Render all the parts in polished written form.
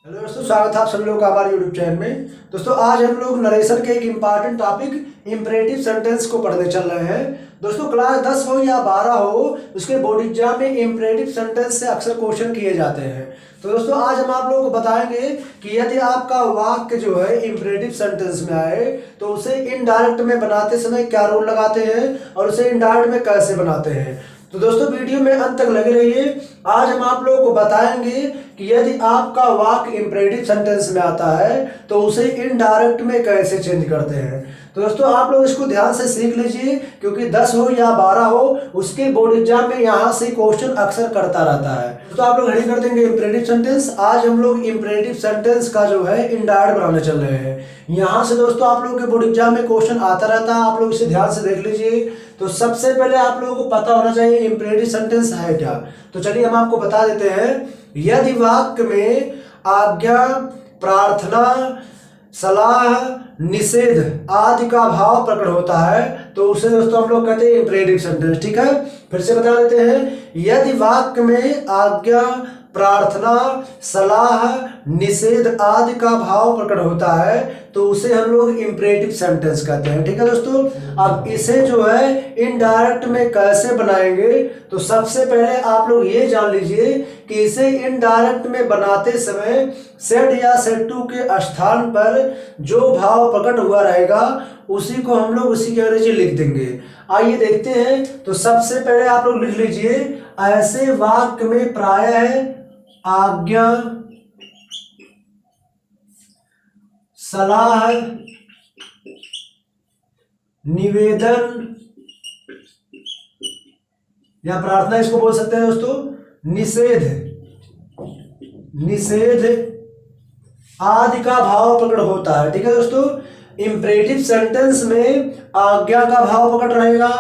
Hello दोस्तों, स्वागत है आप सभी लोगों का हमारे यूट्यूब चैनल में। दोस्तों आज हम लोग नरेशन के एक इम्पॉर्टेंट टॉपिक इम्परेटिव सेंटेंस को पढ़ने चल रहे हैं। दोस्तों क्लास 10 हो या 12 हो, उसके बोर्ड एग्जाम में इम्परेटिव सेंटेंस से अक्सर क्वेश्चन किए जाते हैं। तो दोस्तों आज हम आप लोगों को बताएंगे कि यदि आपका वाक्य जो है इम्परेटिव सेंटेंस में आए तो उसे इनडायरेक्ट में बनाते समय क्या रूल लगाते हैं और उसे इनडायरेक्ट में कैसे बनाते हैं। तो दोस्तों वीडियो में अंत तक लगे रहिए। आज हम आप लोगों को बताएंगे कि यदि आपका वाक्य इम्परेटिव सेंटेंस में आता है तो उसे इनडायरेक्ट में कैसे चेंज करते हैं। तो दोस्तों आप लोग इसको ध्यान से सीख लीजिए, क्योंकि 10 हो या 12 हो, उसके बोर्ड एग्जाम में यहाँ से क्वेश्चन अक्सर करता रहता है। तो आप लोग रेडी कर देंगे इम्परेटिव सेंटेंस। आज हम लोग इम्परेटिव सेंटेंस का जो है इनडायरेक्ट बनाने चल रहे हैं। यहाँ से दोस्तों आप लोगों के बोर्ड एग्जाम में क्वेश्चन आता रहता है, आप लोग इसे ध्यान से देख लीजिए। तो सबसे पहले आप लोगों को पता होना चाहिए इम्परेटिव सेंटेंस है क्या। तो चलिए हम आपको बता देते हैं। यदि वाक्य में आज्ञा, प्रार्थना, सलाह, निषेध आदि का भाव प्रकट होता है तो उसे दोस्तों हम लोग कहते हैं इम्परेटिव सेंटेंस। ठीक है, फिर से बता देते हैं। यदि वाक्य में आज्ञा, प्रार्थना, सलाह, निषेध आदि का भाव प्रकट होता है तो उसे हम लोग इम्परेटिव सेंटेंस कहते हैं। ठीक है दोस्तों, अब इसे जो है इनडायरेक्ट में कैसे बनाएंगे, तो सबसे पहले आप लोग ये जान लीजिए कि इसे इनडायरेक्ट में बनाते समय सेड या सेड टू के स्थान पर जो भाव प्रकट हुआ रहेगा उसी को हम लोग उसी के अंग्रेजी लिख देंगे। आइए देखते हैं। तो सबसे पहले आप लोग लिख लीजिए, ऐसे वाक्य में प्रायः आज्ञा, सलाह, निवेदन या प्रार्थना इसको बोल सकते हैं दोस्तों, निषेध आदि का भाव प्रकट होता है। ठीक है दोस्तों, इंपरेटिव सेंटेंस में आज्ञा का भाव प्रकट रहेगा,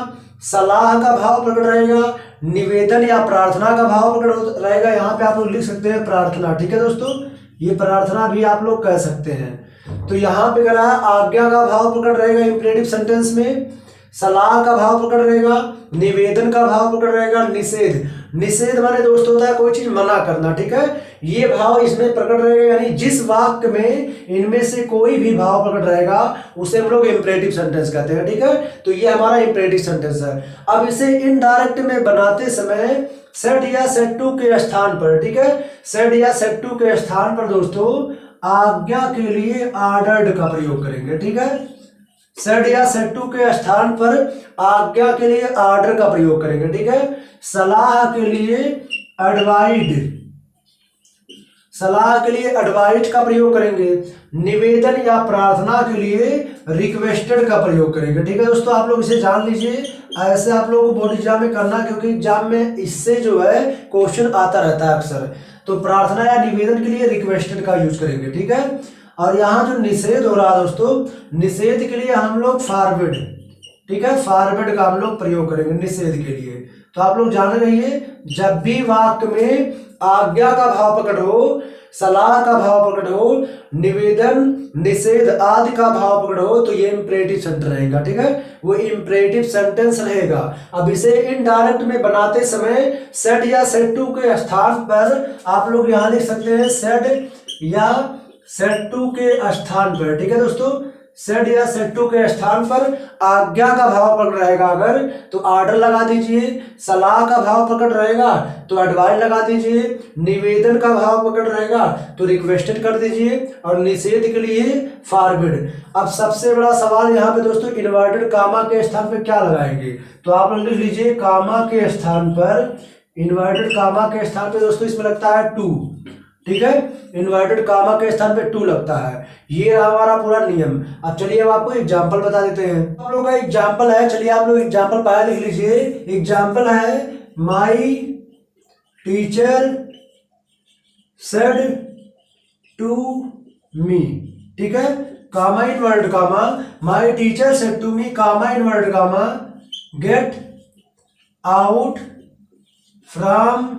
सलाह का भाव प्रकट रहेगा, निवेदन या प्रार्थना का भाव प्रकट रहेगा। यहाँ पे आप लोग लिख सकते हैं प्रार्थना। ठीक है दोस्तों, ये प्रार्थना भी आप लोग कह सकते हैं। तो यहाँ पे कह रहा है आज्ञा का भाव प्रकट रहेगा इंपरेटिव सेंटेंस में, सलाह का भाव प्रकट रहेगा, निवेदन का भाव प्रकट रहेगा, निषेध माने दोस्त होता है कोई चीज मना करना। ठीक है, ये भाव इसमें प्रकट रहेगा, यानी जिस वाक्य में इनमें से कोई भी भाव प्रकट रहेगा उसे हम लोग इंपरेटिव सेंटेंस कहते हैं। ठीक है, तो ये हमारा इंपरेटिव सेंटेंस है। अब इसे इनडायरेक्ट में बनाते समय सेड या सेड टू के स्थान पर, ठीक है, सेड या सेड टू के स्थान पर दोस्तों आज्ञा के लिए ऑर्डर्ड का प्रयोग करेंगे। ठीक है, सेड या सेड टू के स्थान पर आज्ञा के लिए ऑर्डर का प्रयोग करेंगे। ठीक है, सलाह के लिए एडवाइड का प्रयोग करेंगे, निवेदन या प्रार्थना के लिए रिक्वेस्टेड का प्रयोग करेंगे। ठीक है दोस्तों, आप लोग इसे जान लीजिए। ऐसे आप लोगों को बोर्ड एग्जाम में करना, क्योंकि एग्जाम में इससे जो है क्वेश्चन आता रहता है अक्सर। तो प्रार्थना या निवेदन के लिए रिक्वेस्टेड का यूज करेंगे। ठीक है, और यहाँ जो निषेध हो रहा है दोस्तों, निषेध के लिए हम लोग फॉरवर्ड, ठीक है, फॉरवर्ड का हम लोग प्रयोग करेंगे निषेध के लिए। तो आप लोग जान रहिए, जब भी वाक्य में आज्ञा का भाव प्रकट हो, सलाह का भाव प्रकट हो, निवेदन, निषेध आदि का भाव प्रकट हो, तो ये इंपरेटिव सेंटेंस रहेगा। ठीक है, वो इंपरेटिव सेंटेंस रहेगा। अब इसे इनडायरेक्ट में बनाते समय सेड या सेड टू के स्थान पर आप लोग यहाँ लिख सकते हैं सेड या सेड टू के स्थान पर। ठीक है दोस्तों, सेड या सेड टू के स्थान पर आज्ञा का भाव प्रकट रहेगा अगर, तो ऑर्डर लगा दीजिए, सलाह का भाव प्रकट रहेगा तो एडवाइस लगा दीजिए, निवेदन का भाव प्रकट रहेगा तो रिक्वेस्टेड कर दीजिए, और निषेध के लिए फॉरवर्ड। अब सबसे बड़ा सवाल यहाँ पे दोस्तों, इन्वर्टेड कामा के स्थान पे क्या लगाएंगे। तो आप लोग लिख लीजिए, कामा के स्थान पर, इन्वर्टेड कामा के स्थान पे दोस्तों इसमें लगता है टू। ठीक है, इन्वर्टेड कामा के स्थान पे टू लगता है। ये रहा हमारा पूरा नियम। अब चलिए हम आपको एग्जांपल बता देते हैं। आप लोगों का एग्जांपल है, चलिए आप लोग एग्जांपल पहले लिख लीजिए। एग्जांपल है, my teacher said to me. ठीक है, comma inverted comma, my teacher said to me, comma inverted comma, get out from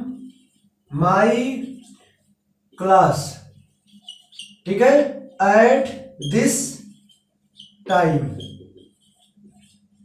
my class. ठीक है, एट दिस टाइम।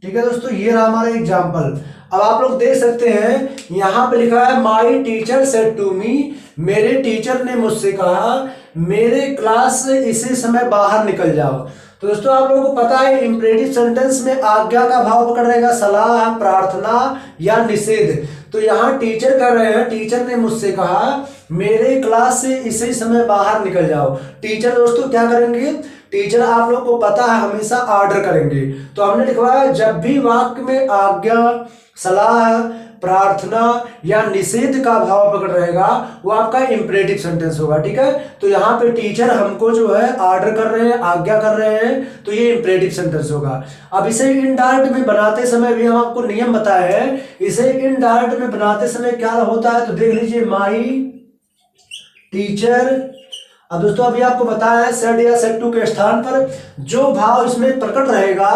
ठीक है दोस्तों, ये रहा हमारा एग्जाम्पल। अब आप लोग देख सकते हैं यहाँ पे लिखा है my teacher said to me, मेरे टीचर ने मुझसे कहा मेरे क्लास से इसी समय बाहर निकल जाओ। तो दोस्तों आप लोगों को पता है इंपरेटिव सेंटेंस में आज्ञा का भाव पकड़ रहेगा, सलाह, प्रार्थना या निषेध। तो यहाँ टीचर कर रहे हैं, टीचर ने मुझसे कहा मेरे क्लास से इसी समय बाहर निकल जाओ। टीचर दोस्तों क्या करेंगे, टीचर आप लोग को पता है हमेशा ऑर्डर करेंगे। तो हमने लिखवाया जब भी वाक्य में आज्ञा, सलाह, प्रार्थना या निषेध का भाव पकड़ रहेगा वो आपका इंपरेटिव सेंटेंस होगा। ठीक है, तो यहाँ पे टीचर हमको जो है ऑर्डर कर रहे हैं, आज्ञा कर रहे हैं, तो ये इंपरेटिव सेंटेंस होगा। अब इसे इनडायरेक्ट में बनाते समय भी हम आपको नियम बताए हैं, इसे इनडायरेक्ट में बनाते समय क्या होता है, तो देख लीजिए माई टीचर। अब दोस्तों अभी आपको बताया है सेड या सेड टू के स्थान पर जो भाव इसमें प्रकट रहेगा,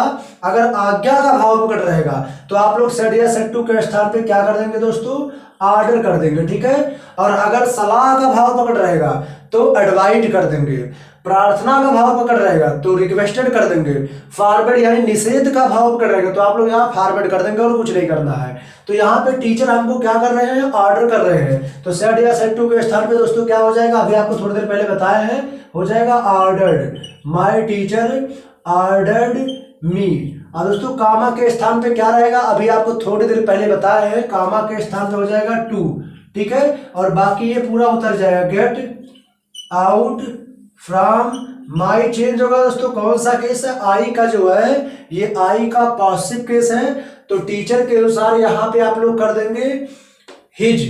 अगर आज्ञा का भाव प्रकट रहेगा तो आप लोग सेड या सेड टू के स्थान पे क्या कर देंगे दोस्तों, ऑर्डर कर देंगे। ठीक है, और अगर सलाह का भाव पकड़ रहेगा तो एडवाइड कर देंगे, प्रार्थना का भाव पकड़ रहेगा तो रिक्वेस्टेड कर देंगे, फॉरवर्ड यानी निषेध का भाव पकड़ रहेगा तो आप लोग यहाँ फॉरवर्ड कर देंगे और कुछ नहीं करना है। तो यहाँ पे टीचर हमको क्या कर रहे हैं, ऑर्डर कर रहे हैं। तो सेड या सेड टू के स्थान पे दोस्तों क्या हो जाएगा, अभी आपको थोड़ी देर पहले बताया है, हो जाएगा ऑर्डर्ड। माय टीचर ऑर्डर्ड मी। अब दोस्तों कामा के स्थान पे क्या रहेगा, अभी आपको थोड़ी देर पहले बताया है, कामा के स्थान पे हो जाएगा टू। ठीक है, और बाकी ये पूरा उतर जाएगा, gate out from my change होगा दोस्तों। कौन सा केस है, आई का जो है, ये आई का पॉजिटिव केस है, तो टीचर के अनुसार यहाँ पे आप लोग कर देंगे हिज।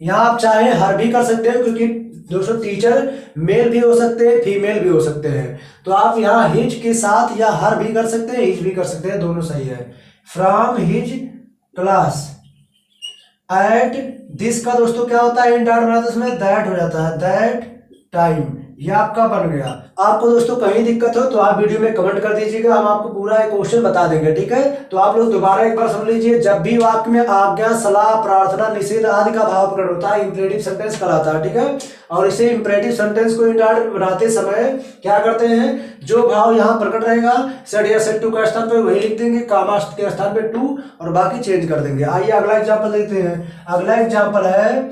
यहाँ आप चाहे हर भी कर सकते हैं क्योंकि दोस्तों टीचर मेल भी हो सकते हैं, फीमेल भी हो सकते हैं, तो आप यहाँ हिज के साथ या हर भी कर सकते हैं, हिज भी कर सकते हैं, दोनों सही है। From his class at this का दोस्तों क्या होता है, इंडायरेक्ट बनाते समय दैट हो जाता है, दैट टाइम, ये आपका बन गया। आपको दोस्तों कहीं दिक्कत हो तो आप वीडियो में कमेंट कर दीजिएगा, हम आपको पूरा एक क्वेश्चन बता देंगे। ठीक है, तो आप लोग दोबारा एक बार सुन लीजिए, जब भी वाक्य में आज्ञा, सलाह, प्रार्थना, निषेध आदि का भाव प्रकट होता है इंपरेटिव सेंटेंस कहलाता है। ठीक है, और इसे इंपरेटिव सेंटेंस को इंडायरेक्ट बनाते समय क्या करते हैं, जो भाव यहाँ प्रकट रहेगा सेड या सेड टू का स्थान पे वही लिख देंगे, कामा के स्थान पे टू, और बाकी चेंज कर देंगे। आइए अगला एग्जाम्पल देखते हैं। अगला एग्जाम्पल है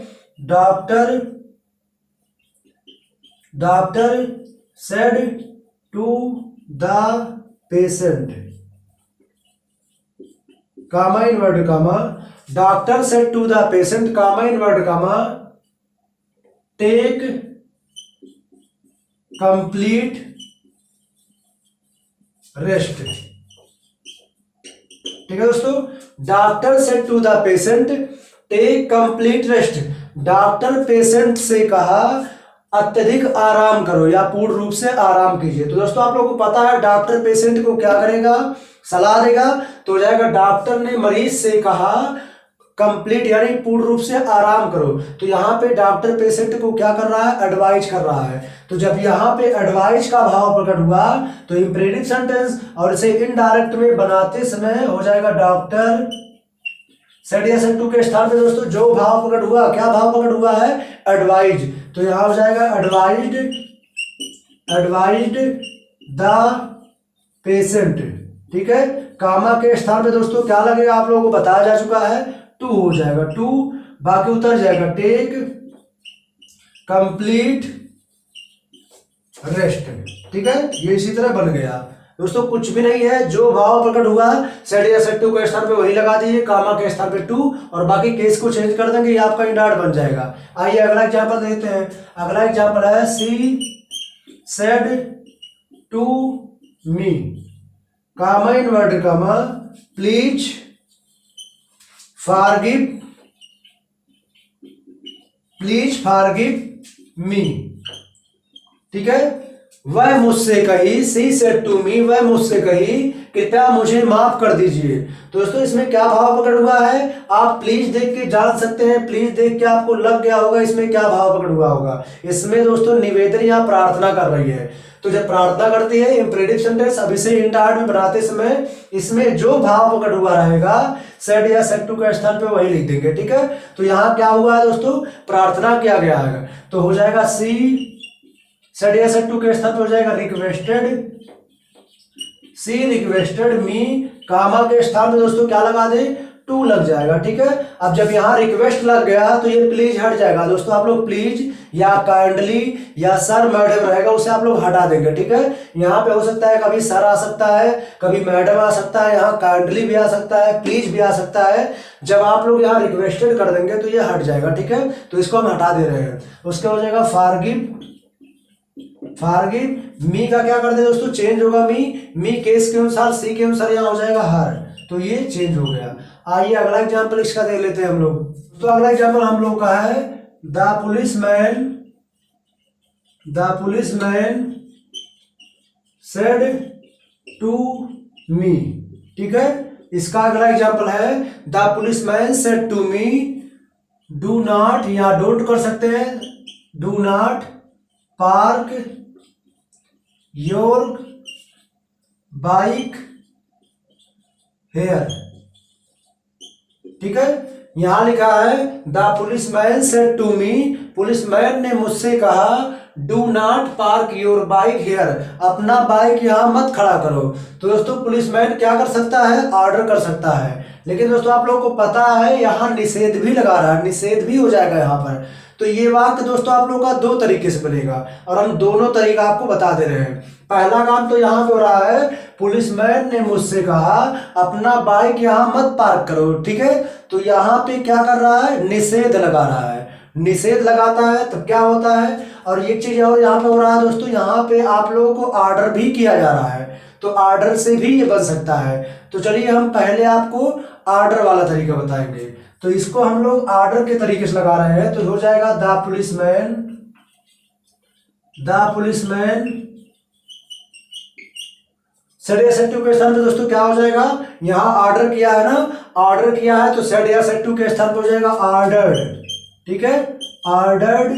doctor said to the patient, comma invert comma, doctor said to the patient, comma invert comma, take complete rest. ठीक है दोस्तों, doctor said to the patient take complete rest. Doctor patient से कहा अत्यधिक आराम करो या पूर्ण रूप से आराम कीजिए। तो दोस्तों आप लोगों को पता है डॉक्टर पेशेंट को क्या करेगा, सलाह देगा, तो हो जाएगा डॉक्टर ने मरीज से कहा कंप्लीट यानी पूर्ण रूप से आराम करो। तो यहाँ पे डॉक्टर पेशेंट को क्या कर रहा है, एडवाइज कर रहा है। तो जब यहाँ पे एडवाइज का भाव प्रकट हुआ तो इंपरेटिव सेंटेंस, और इसे इनडायरेक्ट में बनाते समय हो जाएगा डॉक्टर सेड या सेड टू के स्थान पे दोस्तों जो भाव प्रकट हुआ, क्या भाव प्रकट हुआ है, एडवाइज। तो यहां हो जाएगा एडवाइज्ड द पेशेंट। ठीक है, कामा के स्थान पे दोस्तों क्या लगेगा आप लोगों को बताया जा चुका है, टू हो जाएगा, टू, बाकी उतर जाएगा टेक कंप्लीट रेस्ट। ठीक है, ये इसी तरह बन गया दोस्तों, कुछ भी नहीं है, जो भाव प्रकट हुआ सेड या सेड टू के स्थान पे वही लगा दीजिए, कामा के स्थान पे टू, और बाकी केस को चेंज कर देंगे, ये आपका इंडायरेक्ट बन जाएगा। आइए अगला एग्जांपल देखते हैं। अगला एग्जांपल है she said to me, comma inverted comma, please forgive me. ठीक है, वह मुझसे कही, सी सेड टू मी, वह मुझसे कही कृपया मुझे माफ कर दीजिए। तो दोस्तों इसमें क्या भाव पकड़ हुआ है, आप प्लीज देख के जान सकते हैं, प्लीज देख के आपको लग गया होगा इसमें क्या भाव पकड़ हुआ होगा। इसमें दोस्तों निवेदन या प्रार्थना कर रही है, तो जब प्रार्थना करती है इंपरेटिव सेंटेंस, अब इसे इंडायरेक्ट में बनाते समय इसमें जो भाव पकड़ हुआ रहेगा सेड या सेड टू के स्थान पे वही लिख देंगे। ठीक है, तो यहाँ क्या हुआ है दोस्तों, प्रार्थना किया गया है, तो हो जाएगा सी सेड या सेड टू के स्थान पे हो जाएगा रिक्वेस्टेड सी रिक्वेस्टेड मी, कामा के स्थान पे दोस्तों क्या लगा दे, टू लग जाएगा। ठीक है, अब जब यहाँ रिक्वेस्ट लग गया तो ये प्लीज हट जाएगा। दोस्तों आप लोग प्लीज या काइंडली या सर मैडम रहेगा उसे आप लोग हटा देंगे। ठीक है, यहाँ पे हो सकता है कभी सर आ सकता है, कभी मैडम आ सकता है, यहाँ काइंडली भी आ सकता है, प्लीज भी आ सकता है। जब आप लोग यहाँ रिक्वेस्टेड कर देंगे तो ये हट जाएगा। ठीक है, तो इसको हम हटा दे रहे हैं। उसके हो जाएगा फॉरगिव, फॉरगिव मी का क्या कर दे दोस्तों, चेंज होगा मी केस के अनुसार, सी के अनुसार यहाँ हो जाएगा हर, तो ये चेंज हो गया। आइए अगला एग्जाम्पल इसका देख लेते हैं हम लोग। तो अगला एग्जाम्पल हम लोग का है the policeman said to me. ठीक है, इसका अगला एग्जाम्पल है the policeman said to me do not, या डोंट कर सकते हैं, do not park your bike here. ठीक है, यहां लिखा है the policeman said to me, policeman ने मुझसे कहा do not park your bike here, अपना बाइक यहां मत खड़ा करो। तो दोस्तों पुलिसमैन क्या कर सकता है, ऑर्डर कर सकता है, लेकिन दोस्तों आप लोगों को पता है यहां निषेध भी लगा रहा है, निषेध भी हो जाएगा यहाँ पर। तो ये वाक्य दोस्तों आप लोगों का दो तरीके से बनेगा और हम दोनों तरीका आपको बता दे रहे हैं। पहला काम तो यहाँ पे हो रहा है, पुलिसमैन ने मुझसे कहा अपना बाइक यहाँ मत पार्क करो। ठीक है, तो यहाँ पे क्या कर रहा है, निषेध लगा रहा है। निषेध लगाता है तो क्या होता है, और एक चीज और यहाँ पे हो रहा है दोस्तों, यहाँ पे आप लोगों को ऑर्डर भी किया जा रहा है, तो ऑर्डर से भी ये बन सकता है। तो चलिए हम पहले आपको ऑर्डर वाला तरीका बताएंगे। तो इसको हम लोग ऑर्डर के तरीके से लगा रहे हैं, तो हो जाएगा द पुलिसमैन सेड या सेड टू के स्थान पे दोस्तों क्या हो जाएगा, यहाँ ऑर्डर किया है ना, ऑर्डर किया है तो सेड या सेड टू के स्थान पे हो जाएगा ऑर्डर्ड। ठीक है, ऑर्डर्ड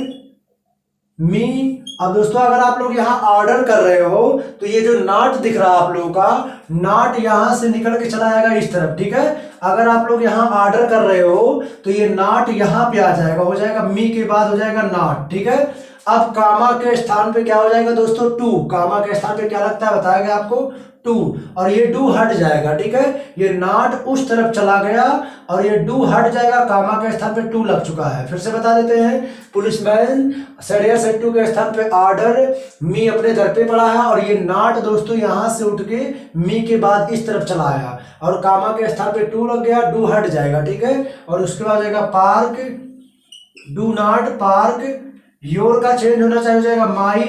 मी। अब दोस्तों अगर आप लोग यहाँ ऑर्डर कर रहे हो तो ये जो नॉट दिख रहा है आप लोगों का, नॉट यहाँ से निकल के चला जाएगा इस तरफ। ठीक है, अगर आप लोग यहाँ ऑर्डर कर रहे हो तो ये नॉट यहाँ पे आ जाएगा, हो जाएगा मी के बाद हो जाएगा नॉट। ठीक है, अब कामा के स्थान पे क्या हो जाएगा दोस्तों, टू। कामा के स्थान पे क्या लगता है बताएगा आपको, टू, और ये डू हट जाएगा। ठीक है, ये नॉट उस तरफ चला गया और ये डू हट जाएगा, कामा के स्थान पे टू लग चुका है। फिर से बता देते हैं, पुलिसमैन सेड या सेड टू के स्थान पे ऑर्डर मी अपने दर पे पड़ा है और ये नॉट दोस्तों यहां से उठ के मी के बाद इस तरफ चला आया और कामा के स्थान पे टू लग गया, डू हट जाएगा। ठीक है, और उसके बाद जाएगा park, do not park your का चेंज होना चाहिए, हो जाएगा माई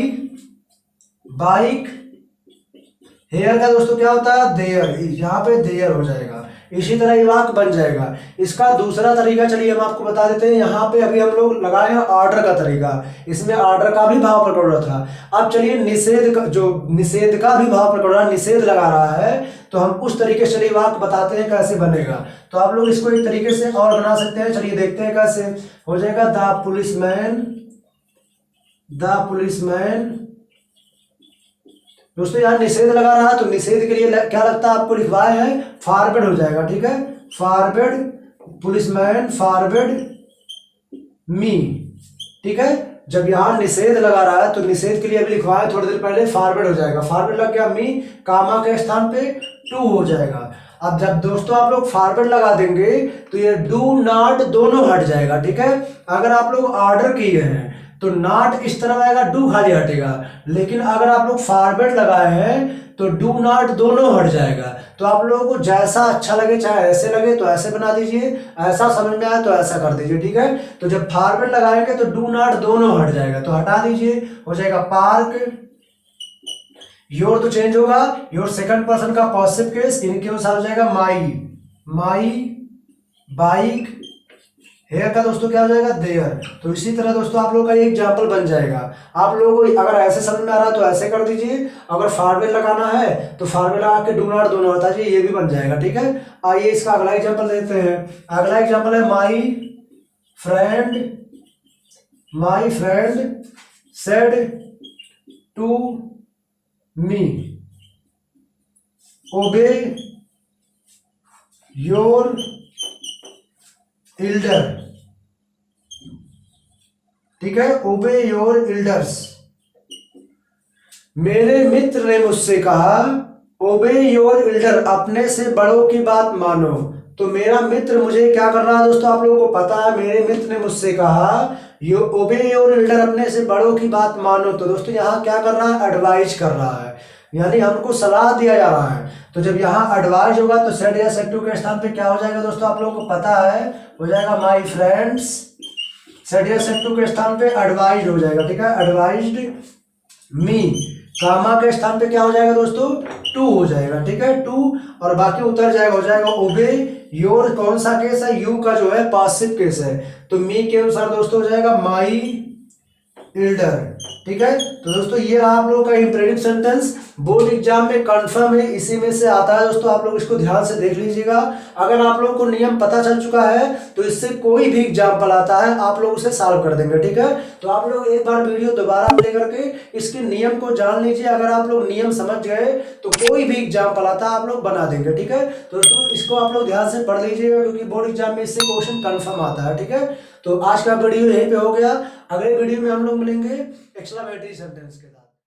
बाइक हेयर का दोस्तों क्या होता है, देयर, यहाँ पे देयर हो जाएगा। इसी तरह ये वाक्य बन जाएगा। इसका दूसरा तरीका चलिए हम आपको बता देते हैं। यहाँ पे अभी हम लोग लगाए हैं ऑर्डर का तरीका, इसमें ऑर्डर का भी भाव प्रकट हो रहा था। अब चलिए निषेध का, जो निषेध का भी भाव प्रकट हो रहा है, निषेध लगा रहा है, तो हम उस तरीके से चलिए वाक्य बताते हैं कैसे बनेगा। तो आप लोग इसको एक तरीके से और बना सकते हैं, चलिए देखते हैं कैसे हो जाएगा। द पुलिसमैन दोस्तों यहाँ निषेध लगा रहा है, तो निषेध के लिए क्या लगता है आपको, लिखवाए हैं फॉरवर्ड हो जाएगा। ठीक है, फॉरवर्ड, पुलिसमैन फॉरवर्ड मी। ठीक है, जब यहाँ निषेध लगा रहा है तो निषेध के लिए अभी लिखवाए थोड़ी देर पहले, फॉरवर्ड हो जाएगा। फॉरवर्ड लग गया मी, कामा के स्थान पे टू हो जाएगा। अब जब दोस्तों आप लोग फॉरवर्ड लगा देंगे तो ये डू नॉट दोनों हट जाएगा। ठीक है, अगर आप लोग ऑर्डर किए हैं तो नॉट इस तरफ आएगा, डू खाली हटेगा, लेकिन अगर आप लोग फॉरवर्ड लगाए हैं तो डू नॉट दोनों हट जाएगा। तो आप लोगों को जैसा अच्छा लगे, चाहे ऐसे लगे तो ऐसे बना दीजिए, ऐसा समझ में आए तो ऐसा कर दीजिए। ठीक है, तो जब फॉरवर्ड लगाएंगे तो डू नॉट दोनों हट जाएगा, तो हटा दीजिए, हो जाएगा पार्क। योर तो चेंज होगा, योर सेकंड पर्सन का पॉजिटिव केस, इनके अनुसार हो जाएगा माई बाइक हेयर का दोस्तों क्या हो जाएगा, देयर। तो इसी तरह दोस्तों आप लोगों का एक एग्जाम्पल बन जाएगा। आप लोगों को अगर ऐसे समझ में आ रहा है तो ऐसे कर दीजिए, अगर फॉरवर्ड लगाना है तो फॉरवर्ड लगा के डू नॉट दोनों हटा दीजिए, ये भी बन जाएगा। ठीक है, आइए इसका अगला एग्जाम्पल देते हैं। अगला एग्जाम्पल है my friend said to me obey your Elder. ठीक है, ओबे योर एल्डर्स। मेरे मित्र ने मुझसे कहा ओबे योर एल्डर, अपने से बड़ों की बात मानो। तो मेरा मित्र मुझे क्या कर रहा है दोस्तों, आप लोगों को पता है, मेरे मित्र ने मुझसे कहा यो ओबे योर एल्डर, अपने से बड़ों की बात मानो। तो दोस्तों यहाँ क्या कर रहा है, एडवाइज कर रहा है, यानी हमको सलाह दिया जा रहा है। तो जब यहाँ एडवाइज होगा तो सेड या सेड टू के स्थान पे क्या हो जाएगा दोस्तों, आप लोगों को पता है, हो जाएगा माय फ्रेंड्स। सेड या सेड टू के स्थान पे एडवाइज हो जाएगा, ठीक है, एडवाइज्ड मी। कामा के स्थान पे क्या हो जाएगा दोस्तों, टू हो जाएगा, ठीक है, टू, और बाकी उतर जाएगा, हो जाएगा ओबे योर। कौन सा केस है, यू का जो है पासिव केस है, तो मी के अनुसार दोस्तों हो जाएगा माई एल्डर, ठीक है। तो दोस्तों ये आप लोगों का इंपरेटिव सेंटेंस बोर्ड एग्जाम में कंफर्म है, इसी में से आता है दोस्तों, आप लोग इसको ध्यान से देख लीजिएगा। अगर आप लोगों को नियम पता चल चुका है तो इससे कोई भी एग्जाम्पल आता है आप लोग उसे सॉल्व कर देंगे, ठीक है। तो आप लोग एक बार वीडियो दोबारा प्ले करके इसके नियम को जान लीजिए। अगर आप लोग नियम समझ गए तो कोई भी एग्जाम्पल आता है आप लोग बना देंगे, ठीक है। तो दोस्तों इसको आप लोग ध्यान से पढ़ लीजिएगा, क्योंकि बोर्ड एग्जाम में इससे क्वेश्चन कंफर्म आता है, ठीक है। तो आज का वीडियो यहीं पे हो गया, अगले वीडियो में हम लोग मिलेंगे एक्सक्लेमेटरी सेंटेंस के साथ।